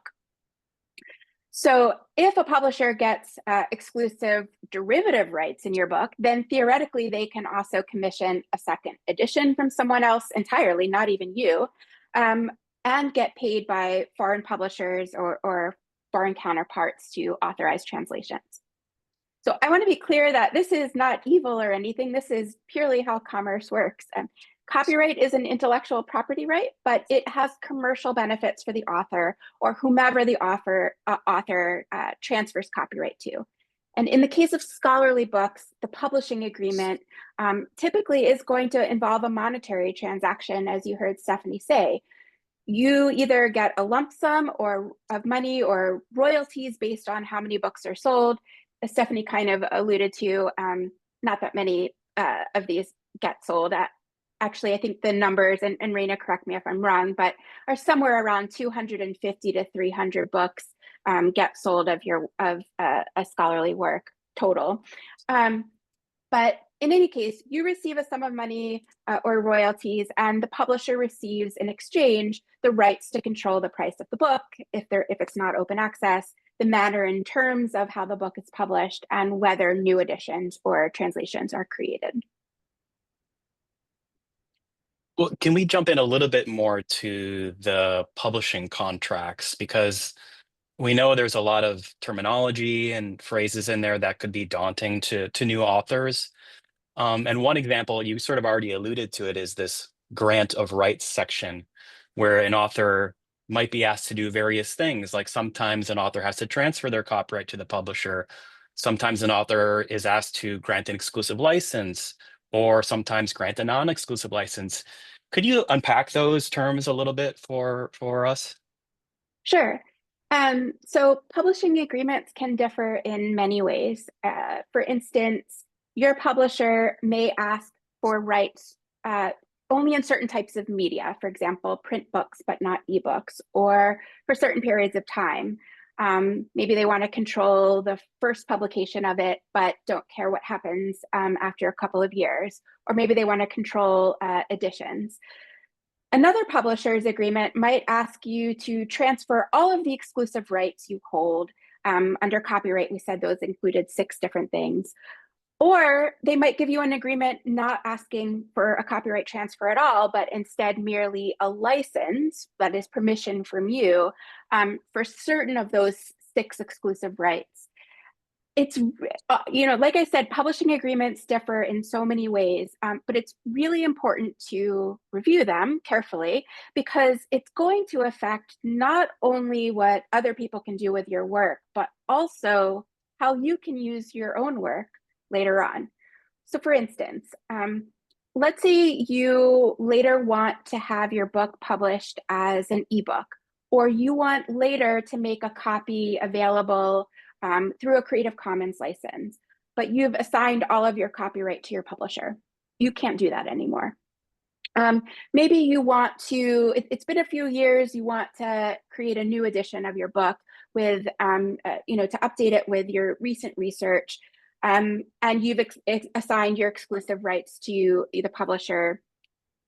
So if a publisher gets exclusive derivative rights in your book, then theoretically they can also commission a second edition from someone else entirely, not even you, and get paid by foreign publishers or foreign counterparts to authorize translations. So I want to be clear that this is not evil or anything. This is purely how commerce works. Copyright is an intellectual property right, but it has commercial benefits for the author or whomever the author transfers copyright to. And in the case of scholarly books, the publishing agreement typically is going to involve a monetary transaction, as you heard Stephanie say. You either get a lump sum or of money or royalties based on how many books are sold. As Stephanie kind of alluded to, not that many of these get sold. Actually, I think the numbers, and Raina, correct me if I'm wrong, but are somewhere around 250 to 300 books get sold of a scholarly work total. But in any case, you receive a sum of money or royalties, and the publisher receives in exchange the rights to control the price of the book if it's not open access, the manner and terms of how the book is published, and whether new editions or translations are created. Well, can we jump in a little bit more to the publishing contracts? Because we know there's a lot of terminology and phrases in there that could be daunting to new authors. And one example, you sort of already alluded to it, is this grant of rights section, where an author might be asked to do various things. Like sometimes an author has to transfer their copyright to the publisher. Sometimes an author is asked to grant an exclusive license, or sometimes grant a non-exclusive license. Could you unpack those terms a little bit for us? Sure. So publishing agreements can differ in many ways. For instance, your publisher may ask for rights only in certain types of media, for example, print books, but not ebooks, or for certain periods of time. Maybe they want to control the first publication of it, but don't care what happens after a couple of years. Or maybe they want to control editions. Another publisher's agreement might ask you to transfer all of the exclusive rights you hold. Under copyright, we said those included 6 different things. Or they might give you an agreement not asking for a copyright transfer at all, but instead merely a license, that is permission from you, for certain of those 6 exclusive rights. It's, like I said, publishing agreements differ in so many ways, but it's really important to review them carefully because it's going to affect not only what other people can do with your work, but also how you can use your own work later on. So for instance, let's say you later want to have your book published as an ebook or you want later to make a copy available through a Creative Commons license, but you've assigned all of your copyright to your publisher. You can't do that anymore. Maybe you want to, it's been a few years, you want to create a new edition of your book with, to update it with your recent research, and you've assigned your exclusive rights to the publisher.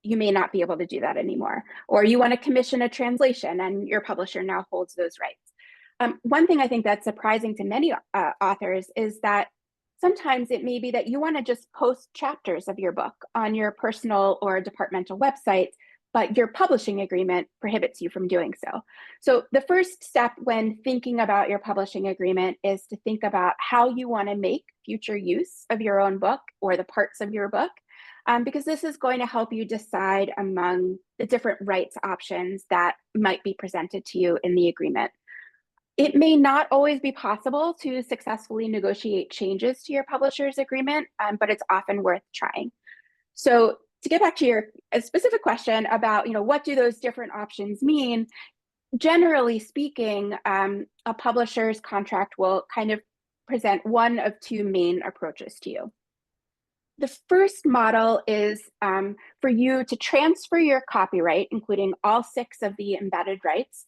You may not be able to do that anymore. Or you want to commission a translation and your publisher now holds those rights. One thing I think that's surprising to many authors is that sometimes it may be that you want to just post chapters of your book on your personal or departmental website, but your publishing agreement prohibits you from doing so. So the first step when thinking about your publishing agreement is to think about how you want to make future use of your own book or the parts of your book, because this is going to help you decide among the different rights options that might be presented to you in the agreement. It may not always be possible to successfully negotiate changes to your publisher's agreement, but it's often worth trying. So to get back to your specific question about, what do those different options mean? Generally speaking, a publisher's contract will kind of present one of two main approaches to you. The first model is for you to transfer your copyright, including all 6 of the embedded rights,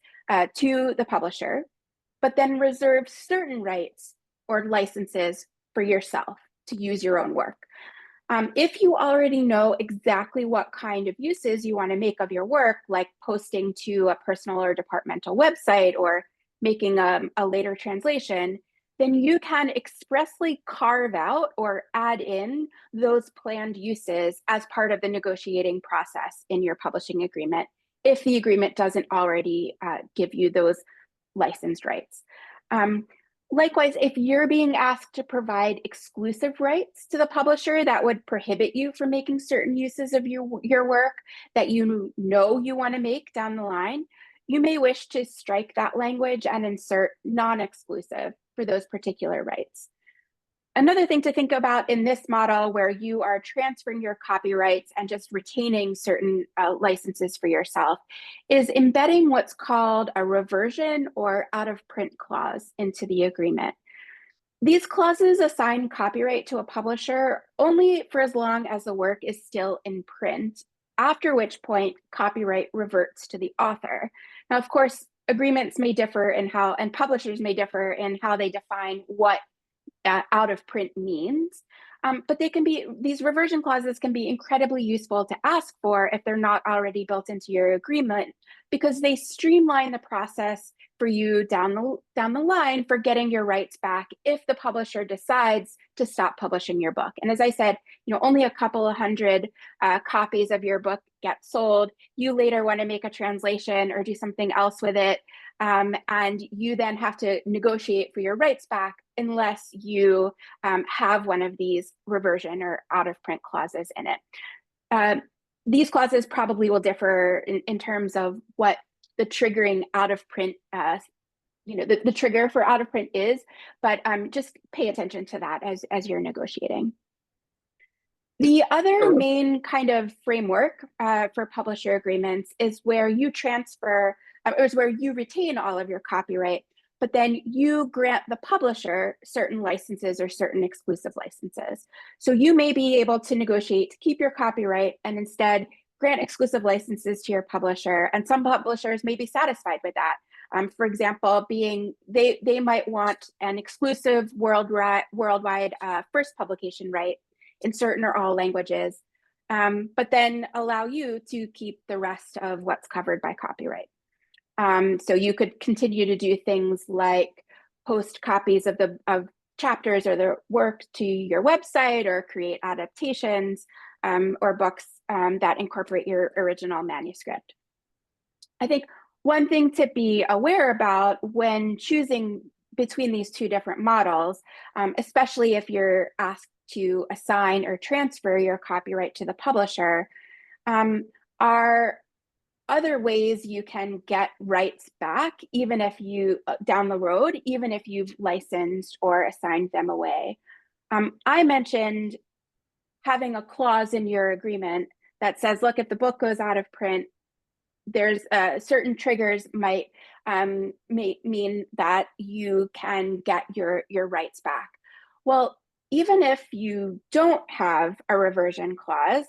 to the publisher, but then reserve certain rights or licenses for yourself to use your own work. If you already know exactly what kind of uses you want to make of your work, like posting to a personal or departmental website or making a later translation, then you can expressly carve out or add in those planned uses as part of the negotiating process in your publishing agreement, if the agreement doesn't already give you those licensed rights. Likewise, if you're being asked to provide exclusive rights to the publisher that would prohibit you from making certain uses of your work that you want to make down the line, you may wish to strike that language and insert non-exclusive for those particular rights. Another thing to think about in this model where you are transferring your copyrights and just retaining certain licenses for yourself is embedding what's called a reversion or out-of-print clause into the agreement. These clauses assign copyright to a publisher only for as long as the work is still in print, after which point copyright reverts to the author. Now, of course, agreements may differ in how, and publishers may differ in how they define what out of print means, but these reversion clauses can be incredibly useful to ask for if they're not already built into your agreement, because they streamline the process for you down the line for getting your rights back if the publisher decides to stop publishing your book. And as I said, only a couple of hundred copies of your book get sold. You later want to make a translation or do something else with it, and you then have to negotiate for your rights back unless you have one of these reversion or out-of-print clauses in it. These clauses probably will differ in terms of what the triggering out-of-print, the trigger for out-of-print is, but just pay attention to that as you're negotiating. The other main kind of framework for publisher agreements is where you transfer, or is where you retain all of your copyright, but then you grant the publisher certain licenses or certain exclusive licenses. So you may be able to negotiate to keep your copyright and instead grant exclusive licenses to your publisher. And some publishers may be satisfied with that. For example, they might want an exclusive worldwide first publication right in certain or all languages, but then allow you to keep the rest of what's covered by copyright. So you could continue to do things like post copies of chapters or the work to your website, or create adaptations or books that incorporate your original manuscript. I think one thing to be aware about when choosing between these two different models, especially if you're asked to assign or transfer your copyright to the publisher, are other ways you can get rights back, even if you, down the road, even if you've licensed or assigned them away. I mentioned having a clause in your agreement that says, look, if the book goes out of print, there's certain triggers might mean that you can get your rights back. Well, even if you don't have a reversion clause,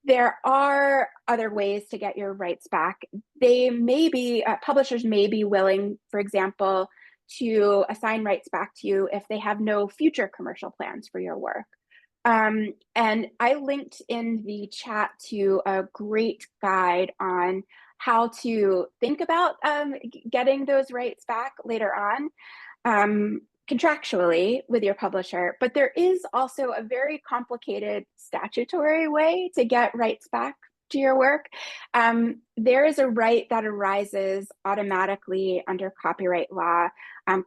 there are other ways to get your rights back. They may be, publishers may be willing, for example, to assign rights back to you if they have no future commercial plans for your work. And I linked in the chat to a great guide on how to think about getting those rights back later on. Contractually with your publisher, but there is also a very complicated statutory way to get rights back to your work. There is a right that arises automatically under copyright law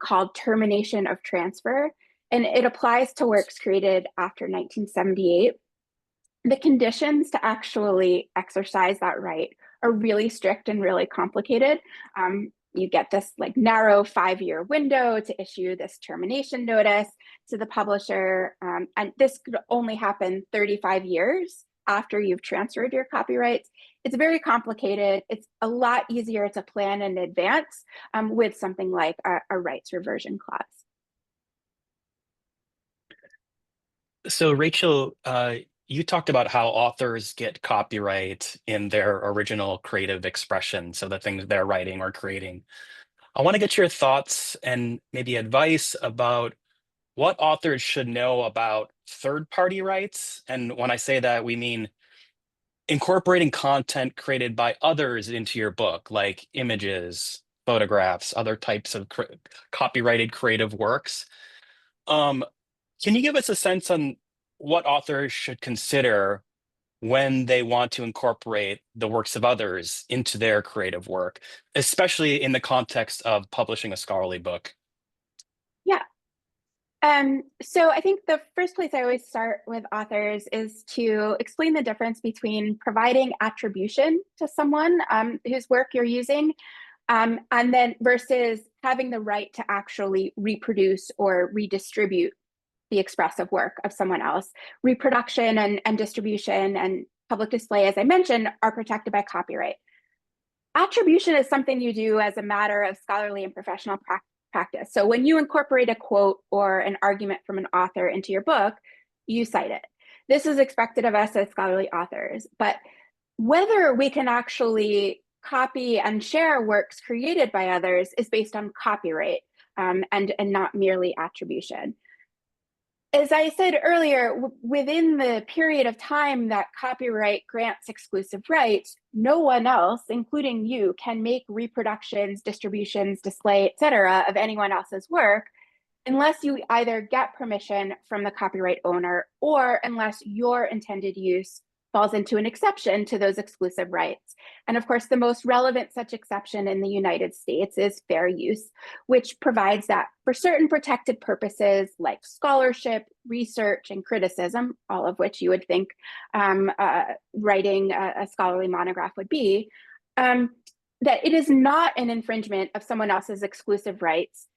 called termination of transfer, and it applies to works created after 1978. The conditions to actually exercise that right are really strict and really complicated. You get this like narrow 5-year window to issue this termination notice to the publisher. And this could only happen 35 years after you've transferred your copyrights. It's very complicated. It's a lot easier to plan in advance with something like a rights reversion clause. So Rachel, you talked about how authors get copyright in their original creative expression, so the things they're writing or creating. I want to get your thoughts and maybe advice about what authors should know about third-party rights. And when I say that, we mean incorporating content created by others into your book, like images, photographs, other types of copyrighted creative works. Can you give us a sense on what authors should consider when they want to incorporate the works of others into their creative work, especially in the context of publishing a scholarly book? Yeah. So I think the first place I always start with authors is to explain the difference between providing attribution to someone whose work you're using, and then versus having the right to actually reproduce or redistribute the expressive work of someone else. Reproduction and distribution and public display, as I mentioned, are protected by copyright. Attribution is something you do as a matter of scholarly and professional practice. So when you incorporate a quote or an argument from an author into your book, you cite it. This is expected of us as scholarly authors, but whether we can actually copy and share works created by others is based on copyright and not merely attribution. As I said earlier, within the period of time that copyright grants exclusive rights, no one else, including you, can make reproductions, distributions, display, etc., of anyone else's work unless you either get permission from the copyright owner or unless your intended use falls into an exception to those exclusive rights. And of course, the most relevant such exception in the United States is fair use, which provides that for certain protected purposes like scholarship, research, and criticism, all of which you would think writing a scholarly monograph would be, that it is not an infringement of someone else's exclusive rights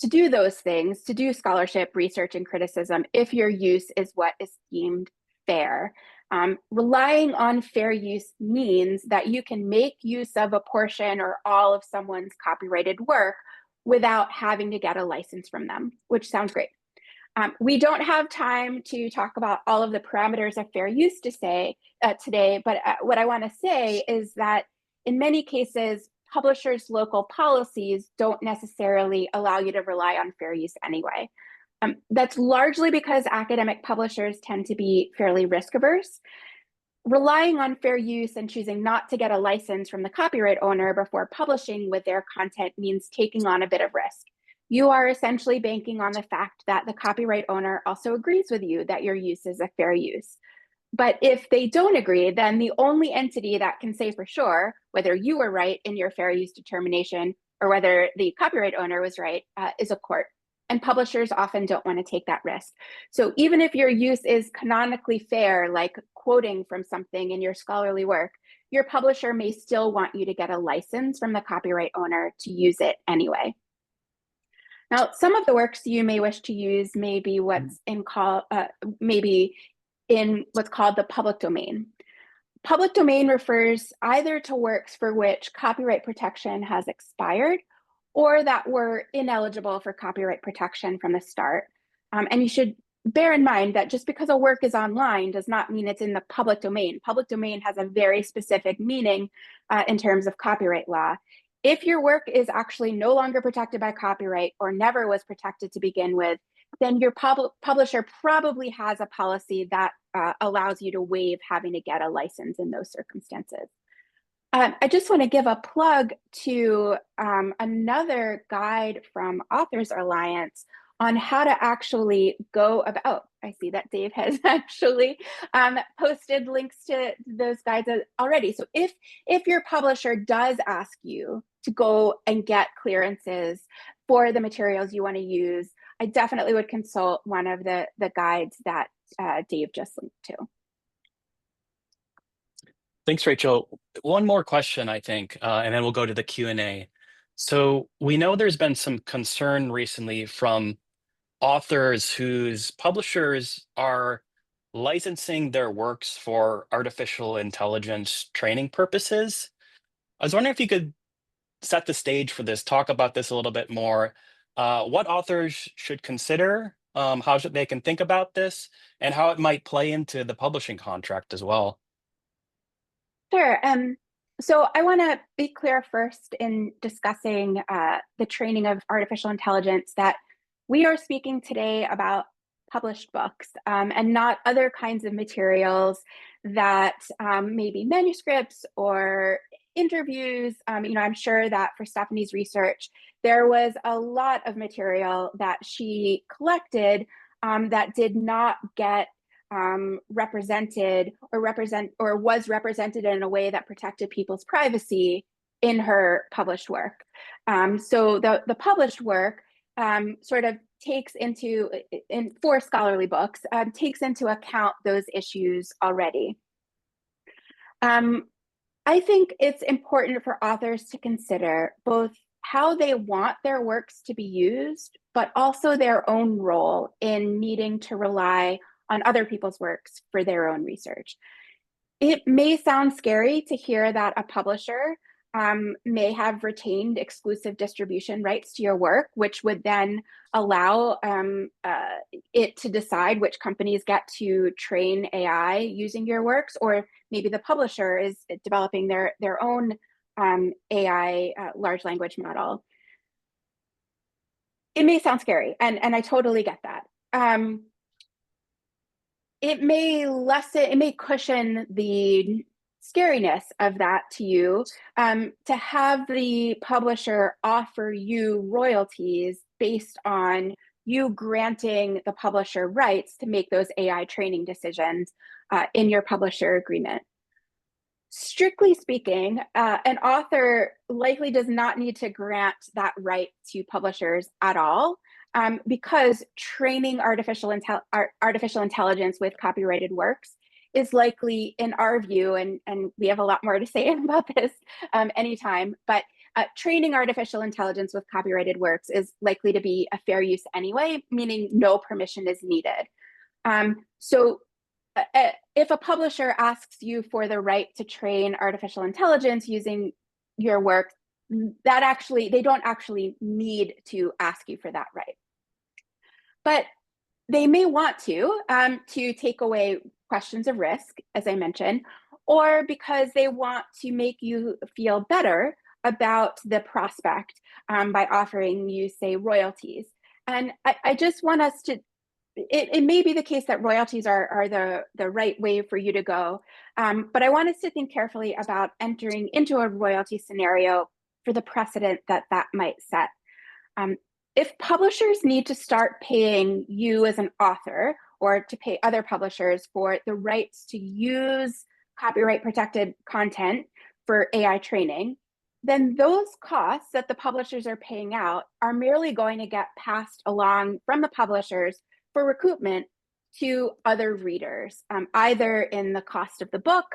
to do those things, to do scholarship, research, and criticism, if your use is what is deemed fair. Relying on fair use means that you can make use of a portion or all of someone's copyrighted work without having to get a license from them, which sounds great. We don't have time to talk about all of the parameters of fair use today, but what I want to say is that in many cases, publishers' local policies don't necessarily allow you to rely on fair use anyway. That's largely because academic publishers tend to be fairly risk averse. Relying on fair use and choosing not to get a license from the copyright owner before publishing with their content means taking on a bit of risk. You are essentially banking on the fact that the copyright owner also agrees with you that your use is a fair use. But if they don't agree, then the only entity that can say for sure whether you were right in your fair use determination or whether the copyright owner was right is a court. And publishers often don't want to take that risk. So even if your use is canonically fair, like quoting from something in your scholarly work, your publisher may still want you to get a license from the copyright owner to use it anyway. Now, some of the works you may wish to use may be what's in what's called the public domain. Public domain refers either to works for which copyright protection has expired or that were ineligible for copyright protection from the start. And you should bear in mind that just because a work is online does not mean it's in the public domain. Public domain has a very specific meaning in terms of copyright law. If your work is actually no longer protected by copyright or never was protected to begin with, then your publisher probably has a policy that allows you to waive having to get a license in those circumstances. I just want to give a plug to another guide from Authors Alliance on how to actually go about, oh, I see that Dave has actually posted links to those guides already. So if your publisher does ask you to go and get clearances for the materials you want to use, I definitely would consult one of the guides that Dave just linked to. Thanks, Rachel. One more question, I think, and then we'll go to the Q&A. So we know there's been some concern recently from authors whose publishers are licensing their works for artificial intelligence training purposes. I was wondering if you could set the stage for this, talk about this a little bit more. What authors should consider, how they can think about this, and how it might play into the publishing contract as well. Sure. So I want to be clear first in discussing the training of artificial intelligence that we are speaking today about published books and not other kinds of materials that may be manuscripts or interviews. I'm sure that for Stephanie's research, there was a lot of material that she collected that did not get represented or was represented in a way that protected people's privacy in her published work. So the published work sort of takes into, for scholarly books, takes into account those issues already. I think it's important for authors to consider both how they want their works to be used, but also their own role in needing to rely on other people's works for their own research. It may sound scary to hear that a publisher may have retained exclusive distribution rights to your work, which would then allow it to decide which companies get to train AI using your works, or maybe the publisher is developing their own AI large language model. It may sound scary, and I totally get that. It may cushion the scariness of that to you, to have the publisher offer you royalties based on you granting the publisher rights to make those AI training decisions in your publisher agreement. Strictly speaking, an author likely does not need to grant that right to publishers at all, because training artificial intelligence with copyrighted works is likely, in our view, and we have a lot more to say about this anytime, but training artificial intelligence with copyrighted works is likely to be a fair use anyway, meaning no permission is needed. So if a publisher asks you for the right to train artificial intelligence using your work, they don't actually need to ask you for that right. But they may want to take away questions of risk, as I mentioned, or because they want to make you feel better about the prospect by offering you, say, royalties. And I just want us to, it may be the case that royalties are the right way for you to go, but I want us to think carefully about entering into a royalty scenario for the precedent that might set. If publishers need to start paying you as an author or to pay other publishers for the rights to use copyright protected content for AI training, then those costs that the publishers are paying out are merely going to get passed along from the publishers for recoupment to other readers, either in the cost of the book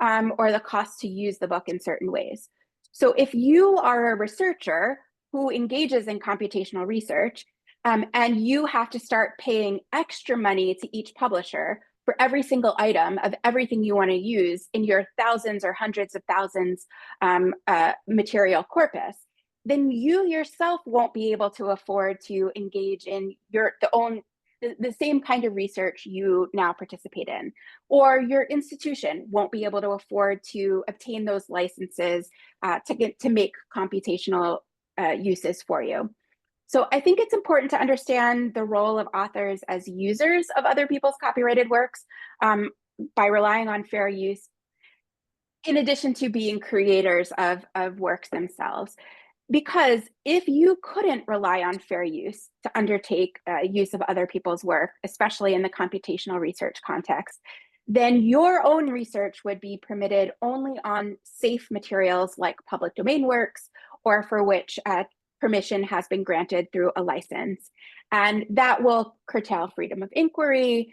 or the cost to use the book in certain ways. So if you are a researcher who engages in computational research and you have to start paying extra money to each publisher for every single item of everything you want to use in your thousands or hundreds of thousands material corpus, then you yourself won't be able to afford to engage in the same kind of research you now participate in, or your institution won't be able to afford to obtain those licenses to make computational uses for you. So I think it's important to understand the role of authors as users of other people's copyrighted works by relying on fair use, in addition to being creators of works themselves. Because if you couldn't rely on fair use to undertake use of other people's work, especially in the computational research context, then your own research would be permitted only on safe materials like public domain works, or for which permission has been granted through a license. And that will curtail freedom of inquiry.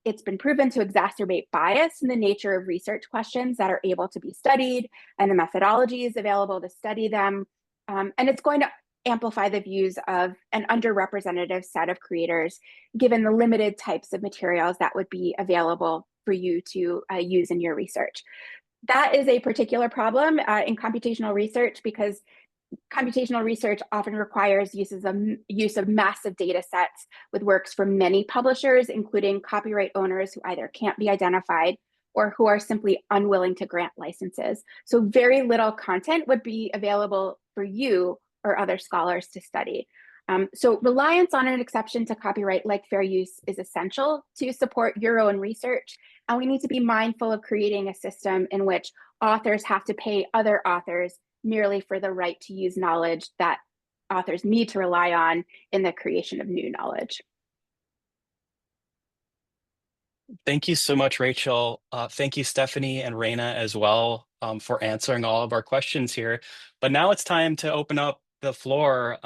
It's been proven to exacerbate bias in the nature of research questions that are able to be studied and the methodologies available to study them. And it's going to amplify the views of an underrepresented set of creators, given the limited types of materials that would be available for you to use in your research. That is a particular problem in computational research, because computational research often requires use of massive data sets with works from many publishers, including copyright owners who either can't be identified or who are simply unwilling to grant licenses. So very little content would be available for you or other scholars to study. So reliance on an exception to copyright like fair use is essential to support your own research. And we need to be mindful of creating a system in which authors have to pay other authors merely for the right to use knowledge that authors need to rely on in the creation of new knowledge. Thank you so much, Rachel. Thank you, Stephanie and Raina as well, for answering all of our questions here. But now it's time to open up the floor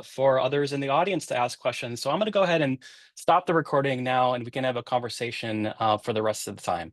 for others in the audience to ask questions. So I'm going to go ahead and stop the recording now, and we can have a conversation for the rest of the time.